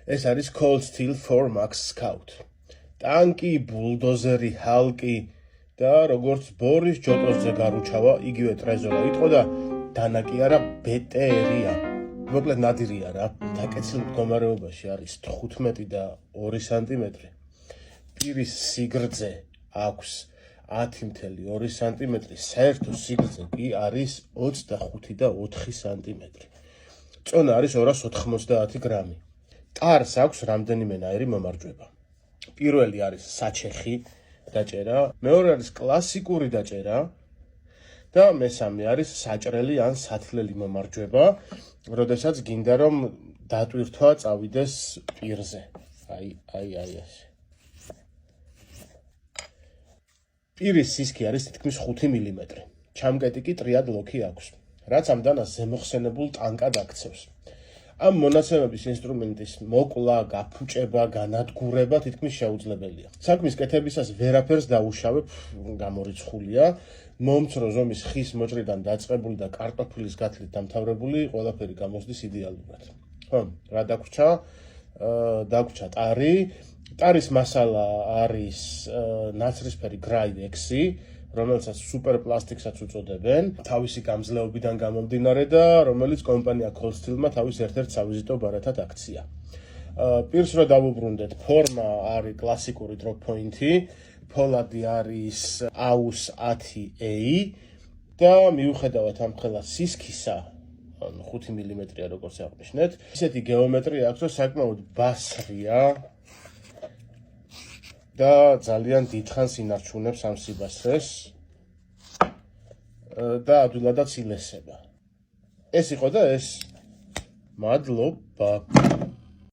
ეს არის Cold Steel 4 Max Scout. ტანკი, ბულდოზერი, ჰალკი და როგორც ბორის ჯოტოსზე გარუჩავა, იგივე ტრეზორა იყო და დანაკი არა, ბეტერია. მოკლედ ნადირია რა. დაკეცილ მდგომარეობაში არის 15 და 2 სანტიმეტრი. პირის სიგრძე აქვს 10.2 სანტიმეტრი, საერთო სიგრძე კი არის 25 და 4 სანტიმეტრი. წონა არის 290 გრამი. ტარს აქვს რამდენიმენაირი მომარჯვება. პირველი არის საჩეხი დაჭერა, მეორე არის კლასიკური დაჭერა და მესამე არის საჭრელი ან სათლელი მომარჯვება, როდესაც გინდა რომ დატვირთვა წავიდეს პირზე. აი ეს. პირის სისქი არის თითქმის 5 მილიმეტრი. ჩამკეტი კი ტრიად ლოქი აქვს, რაც ამ დანას ზემოხსენებულ ტანკად აქცევს. ამ მონაცემების ინსტრუმენტის მოკლა, გაფუჭება, განადგურება თითქმის შეუძლებელია. საქმის კეთებისას ვერაფერს დაუშავებ, გამორიცხულია, მომცრო ზომის ხის მოჭრიდან დაწყებული და კარტოფილის გათლით დამთავრებული ყველაფერი გამოსდის იდეალურად. ხო, რა დაგვრჩა? დაგვრჩა ტარი. ტარის მასალა არის ნაცრისფერი გრაივექსი, რომელსაც სუპერ პლასტიკსაც უწოდებენ, თავისი გამძლეობიდან გამომდინარე და რომელიც კომპანია Cold Steel-მა თავის ერთ-ერთ სავიზიტო ბარათად აქცია. პირს რო დავუბრუნდეთ, ფორმა არის კლასიკური drop point-ი, ფოლადი არის AUS 10A და მიუხედავად ამ ხელა სისქისა, 5 მილიმეტრია როგორც აღნიშნეთ, ისეთი გეომეტრია აქვს, რომ საკმაოდ ბასრია და ძალიან დიდხანს ინარჩუნებს ამ სიბასრეს და ადვილადაც ილესება. ეს იყო და ეს. მადლობა.